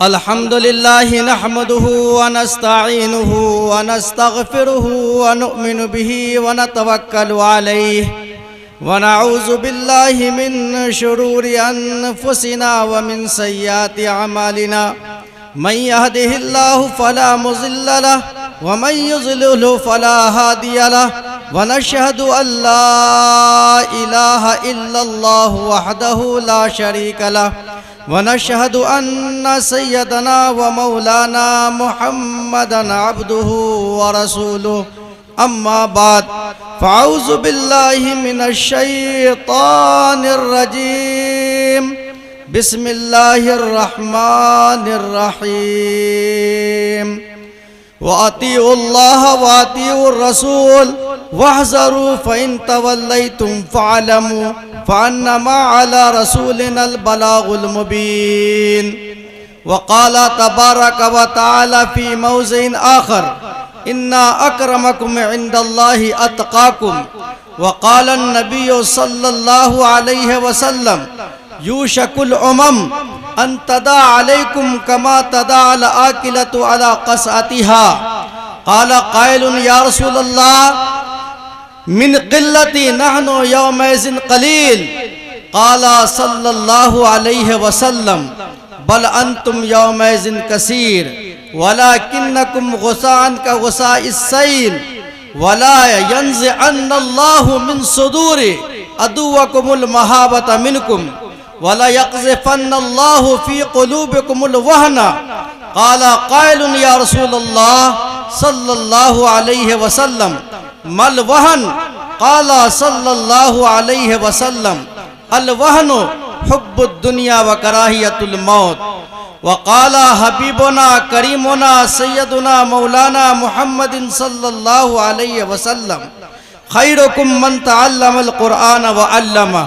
الحمد لله نحمده ونستعينه ونستغفره ونؤمن به ونتوكل عليه ونعوذ بالله من شرور أنفسنا ومن سيئات أعمالنا من يهده الله فلا مضل له ومن يضلل فلا هادي له ونشهد أن لا إله إلا الله وحده لا شريك له ونشهد أن سيدنا ومولانا محمدًا عبده ورسوله أما بعد فأعوذ بالله من الشيطان الرجيم بسم الله الرحمن الرحيم وأطيعوا الله وأطيعوا الرسول واحذروا فإن توليتم فاعلموا فأنما على رسولنا البلاغ المبين وقال تبارك وتعالى في موضع آخر إنا أكرمكم عند الله أتقاكم وقال النبي صلى الله عليه وسلم يوشك الأمم أن تداعى عليكم كما تداعى الآكلة على قصعتها قال قائل يا رسول الله من قلتي نحن يومئذ قليل قال صلى الله عليه وسلم بل أنتم يومئذ كثير ولكنكم غثاء كغثاء السيل ولا ينزعن الله من صدور عدوكم المهابة منكم ولا يقذفن الله في قلوبكم الوهن قال قائل يا رسول الله صلى الله عليه وسلم ما الوهن قال صلى الله عليه وسلم الوهن حب الدنيا وكراهية الموت وقال حبيبنا كريمنا سيدنا مولانا محمد صلى الله عليه وسلم خيركم من تعلم القرآن وعلمه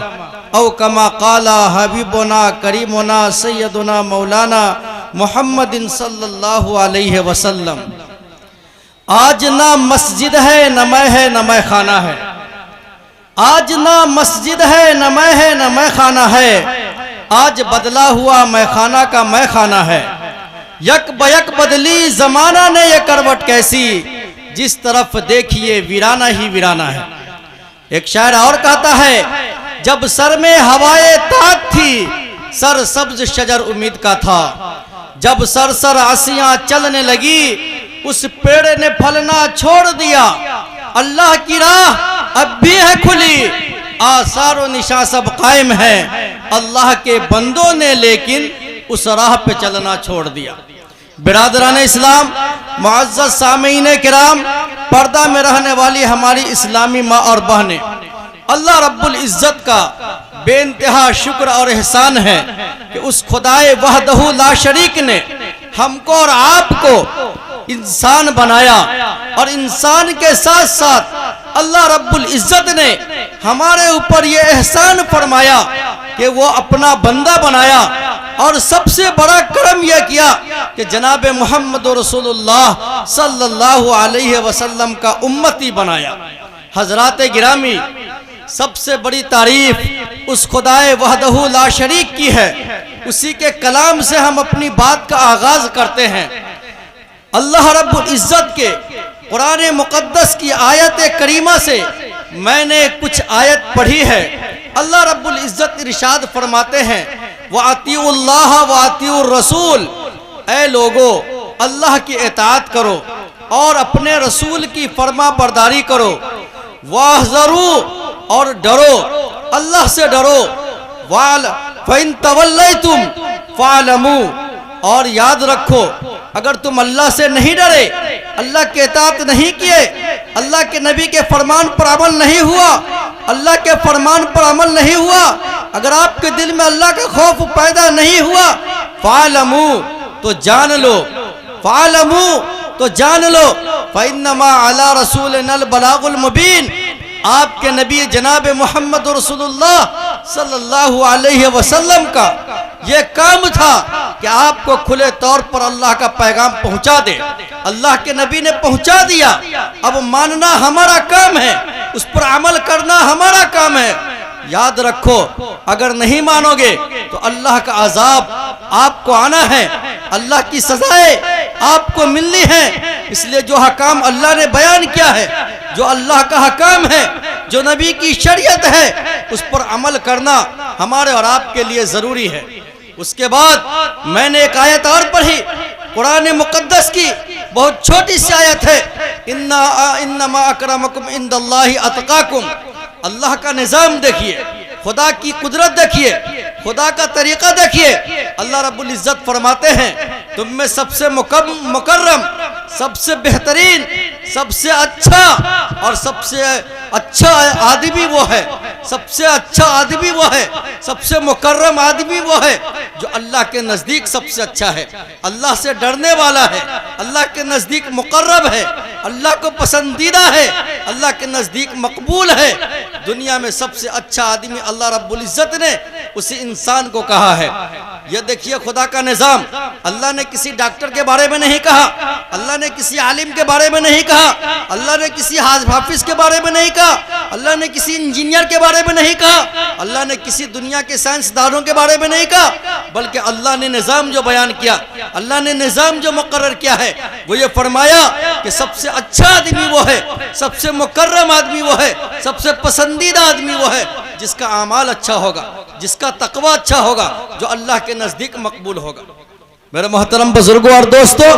او كما قال حبيبنا كريمنا سيدنا مولانا محمد صلی اللہ علیہ وسلم. آج نہ مسجد ہے نہ میں ہے نہ میں خانہ ہے، آج نہ مسجد ہے نہ میں ہے نہ میں خانہ ہے، آج بدلا ہوا میں خانہ کا میں خانہ ہے. یک بیک بدلی زمانہ نے یہ کروٹ کیسی، جس طرف دیکھیے ویرانہ ہی ویرانہ ہے. ایک شاعر اور کہتا ہے جب سر میں ہوائے تاک تھی سر سبز شجر امید کا تھا، جب سر سر عصیاں چلنے لگی اس پیڑ نے پھلنا چھوڑ دیا. اللہ کی راہ اب بھی ہے کھلی، آثار و نشاں سب قائم ہے، اللہ کے بندوں نے لیکن اس راہ پہ چلنا چھوڑ دیا. برادران اسلام، معزز سامعین کرام، پردہ میں رہنے والی ہماری اسلامی ماں اور بہنیں، اللہ رب العزت کا بے انتہا شکر اور احسان ہے کہ اس خدائے وحدہ لا شریک نے ہم کو اور آپ کو انسان بنایا، اور انسان کے ساتھ ساتھ اللہ رب العزت نے ہمارے اوپر یہ احسان فرمایا کہ وہ اپنا بندہ بنایا، اور سب سے بڑا کرم یہ کیا کہ جناب محمد رسول اللہ صلی اللہ علیہ وسلم کا امتی بنایا. حضرات گرامی، سب سے بڑی تعریف اس خدائے وحدہ لا شریک کی ہے. اسی کے کلام سے ہم اپنی بات کا آغاز کرتے ہیں. اللہ رب العزت کے قرآن مقدس کی آیت کریمہ سے میں نے کچھ آیت پڑھی ہے. اللہ رب العزت ارشاد فرماتے ہیں وَأَطِيعُوا اللَّهَ وَأَطِيعُوا الرَّسُولَ، اے لوگو اللہ کی اطاعت کرو اور اپنے رسول کی فرما برداری کرو. وَاحْذَرُوا، اور ڈرو، اللہ سے ڈرو. فَإِن تَوَلَّيْتُمْ فَاعْلَمُوا، اور یاد رکھو اگر تم اللہ سے نہیں ڈرے، اللہ کے اطاعت نہیں کیے، اللہ کے نبی کے فرمان پر عمل نہیں ہوا، اللہ کے فرمان پر عمل نہیں ہوا، اگر آپ کے دل میں اللہ کا خوف پیدا نہیں ہوا، فَاعْلَمُوا، تو جان لو، فَاعْلَمُوا، تو جان لو، فَإِنَّمَا عَلَى رَسُولِنَا الْبَلَاغُ الْمُبِينُ، آپ کے نبی جناب محمد رسول اللہ صلی اللہ علیہ وسلم کا یہ کام تھا کہ آپ کو کھلے طور پر اللہ کا پیغام پہنچا دے. اللہ کے نبی نے پہنچا دیا، اب ماننا ہمارا کام ہے، اس پر عمل کرنا ہمارا کام ہے. یاد رکھو اگر نہیں مانو گے تو اللہ کا عذاب آپ کو آنا ہے. اللہ کی سزائیں آپ کو ملنی ہیں، اس لیے جو حکام اللہ نے بیان کیا ہے، جو اللہ کا حکام ہے، جو نبی کی شریعت ہے، اس پر عمل کرنا ہمارے اور آپ کے لیے ضروری ہے۔ اس کے بعد میں نے ایک آیت اور پڑھی قرآن مقدس کی، بہت چھوٹی سی آیت ہے، انما اکرمکم عند اللہ اتقاکم۔ اللہ کا نظام دیکھیے، خدا کی قدرت دیکھیے، خدا کا طریقہ دیکھیے۔ اللہ رب العزت فرماتے ہیں تم میں سب سے مکرم، سب سے بہترین، سب سے اچھا اور سب سے اچھا آدمی وہ ہے، سب سے اچھا آدمی وہ ہے، سب سے مکرم آدمی وہ ہے جو اللہ کے نزدیک سب سے اچھا ہے، اللہ سے ڈرنے والا ہے، اللہ کے نزدیک مقرب ہے، اللہ کو پسندیدہ ہے، اللہ کے نزدیک مقبول ہے۔ دنیا میں سب سے اچھا آدمی اللہ رب العزت نے اسی انسان کو کہا ہے۔ یہ دیکھیے خدا کا نظام، اللہ نے کسی ڈاکٹر کے بارے میں نہیں کہا، اللہ نے کسی عالم کے بارے میں نہیں کہا، اللہ نے کسی حافظ کے بارے میں نہیں کہا، اللہ نے کسی انجینئر کے بارے میں نہیں کہا، اللہ نے کسی دنیا کے سائنسدانوں کے بارے میں نہیں کہا، بلکہ اللہ نے نظام جو بیان کیا، اللہ نے نظام جو مقرر کیا ہے، وہ یہ فرمایا کہ سب سے اچھا آدمی وہ ہے، سب سے مکرم آدمی وہ ہے، سب سے پسندیدہ آدمی وہ ہے جس کا اعمال اچھا ہوگا، جس کا تقوی اچھا ہوگا، جو اللہ کے نزدیک مقبول ہوگا۔ میرے محترم بزرگوں اور دوستوں،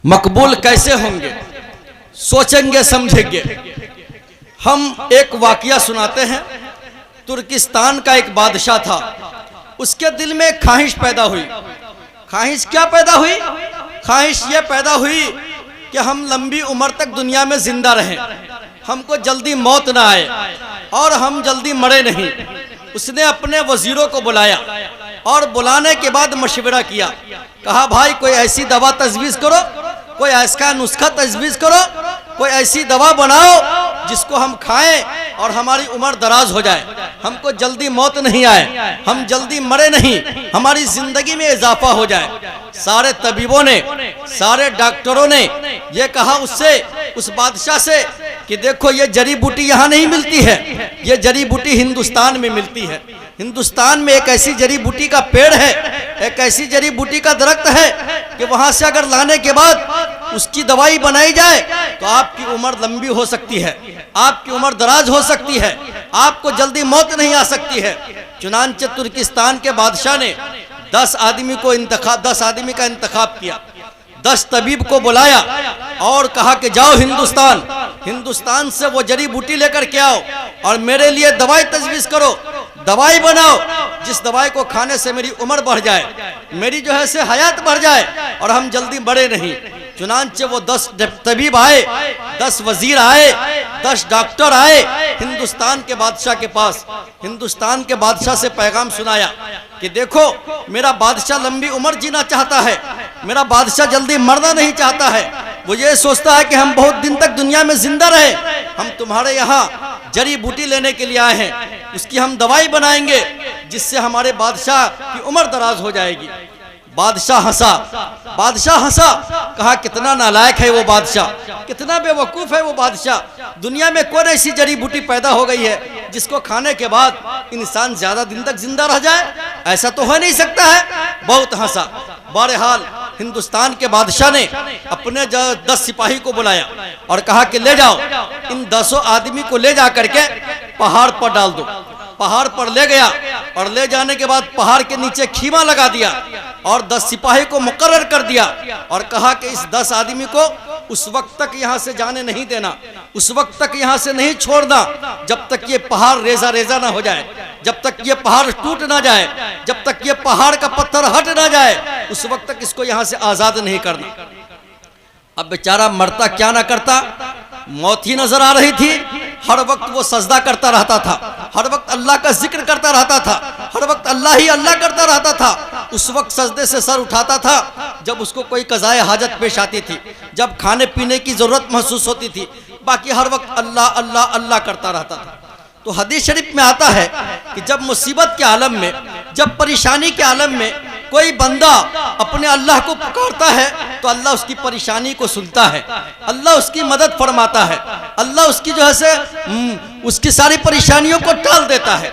مقبول کیسے ہوں گے؟ سوچیں گے، سمجھیں گے۔ ہم ایک واقعہ سناتے ہیں۔ ترکستان کا ایک بادشاہ تھا، اس کے دل میں ایک خواہش پیدا ہوئی۔ خواہش کیا پیدا ہوئی؟ خواہش یہ پیدا ہوئی کہ ہم لمبی عمر تک دنیا میں زندہ رہیں، ہم کو جلدی موت نہ آئے اور ہم جلدی مرے نہیں۔ اس نے اپنے وزیروں کو بلایا اور بلانے کے بعد مشورہ کیا، کہا بھائی کوئی ایسی دوا تجویز کرو، کوئی ایسا نسخہ تجویز کرو، کوئی ایسی دوا بناؤ جس کو ہم کھائیں اور ہماری عمر دراز ہو جائے، ہم کو جلدی موت نہیں آئے، ہم جلدی مرے نہیں، ہماری زندگی میں اضافہ ہو جائے۔ سارے طبیبوں نے، سارے ڈاکٹروں نے یہ کہا اس بادشاہ سے کہ دیکھو یہ جڑی بوٹی یہاں نہیں ملتی ہے، یہ جڑی بوٹی ہندوستان میں ملتی ہے۔ ہندوستان میں ایک ایسی جڑی بوٹی کا پیڑ ہے، ایک ایسی جڑی بوٹی کا درخت ہے کہ وہاں سے اگر لانے کے بعد اس کی دوائی بنائی جائے تو آپ کی عمر لمبی ہو سکتی ہے، آپ کی عمر دراز ہو سکتی ہے، آپ کو جلدی موت نہیں آ سکتی ہے۔ چنانچہ ترکستان کے بادشاہ نے 10 آدمی کا انتخاب کیا، 10 طبیب کو بلایا اور کہا کہ جاؤ ہندوستان سے وہ جڑی بوٹی لے کر کے آؤ اور میرے لیے دوائی تجویز کرو، دوائی بناؤ جس دوائی کو کھانے سے میری عمر بڑھ جائے، میری جو ہے سے حیات بڑھ جائے اور ہم جلدی بڑھے نہیں۔ چنانچہ وہ 10 طبیب آئے، 10 وزیر آئے، 10 ڈاکٹر آئے ہندوستان کے بادشاہ کے پاس۔ ہندوستان کے بادشاہ سے پیغام سنایا کہ دیکھو میرا بادشاہ لمبی عمر جینا چاہتا ہے، میرا بادشاہ جلدی مرنا نہیں چاہتا ہے، وہ یہ سوچتا ہے کہ ہم بہت دن تک دنیا میں زندہ رہیں۔ ہم تمہارے یہاں جڑی بوٹی لینے کے لیے آئے ہیں، اس کی ہم دوائی بنائیں گے جس سے ہمارے بادشاہ کی عمر دراز ہو جائے گی۔ بادشاہ ہنسا، کہا کتنا نالائق ہے وہ بادشاہ، کتنا بے وقوف ہے وہ بادشاہ، دنیا میں کون ایسی جڑی بوٹی پیدا ہو گئی ہے جس کو کھانے کے بعد انسان زیادہ دن تک زندہ رہ جائے، ایسا تو ہو نہیں سکتا ہے۔ بہت ہنسا۔ بہرحال ہندوستان کے بادشاہ نے اپنے 10 سپاہی کو بلایا اور کہا کہ لے جاؤ ان 10 آدمی کو لے جا کر کے پہاڑ پر ڈال دو۔ پہاڑ پر لے گیا اور لے جانے کے بعد پہاڑ کے نیچے خیمہ لگا دیا اور 10 سپاہی کو مقرر کر دیا اور کہا کہ اس 10 آدمی کو اس وقت تک یہاں سے جانے نہیں دینا، اس وقت تک یہاں سے نہیں چھوڑنا جب تک یہ پہاڑ ریزہ نہ ہو جائے، جب تک یہ پہاڑ ٹوٹ نہ جائے، جب تک یہ پہاڑ کا پتھر ہٹ نہ جائے، اس وقت تک اس کو یہاں سے آزاد نہیں کرنا۔ اب بیچارہ مرتا کیا نہ کرتا، موت ہی نظر آ رہی تھی۔ ہر وقت وہ سجدہ کرتا رہتا تھا، ہر وقت اللہ کا ذکر کرتا رہتا تھا، ہر وقت اللہ ہی اللہ کرتا رہتا تھا۔ اس وقت سجدے سے سر اٹھاتا تھا جب اس کو کوئی قضائے حاجت پیش آتی تھی، جب کھانے پینے کی ضرورت محسوس ہوتی تھی، باقی ہر وقت اللہ اللہ اللہ کرتا رہتا تھا۔ تو حدیث شریف میں آتا ہے کہ جب مصیبت کے عالم میں، جب پریشانی کے عالم میں کوئی بندہ اپنے اللہ کو پکارتا ہے تو اللہ اس کی پریشانی کو سنتا ہے، اللہ اس کی مدد فرماتا ہے، اللہ اس کی جو ہے سے اس کی ساری پریشانیوں کو ٹال دیتا ہے۔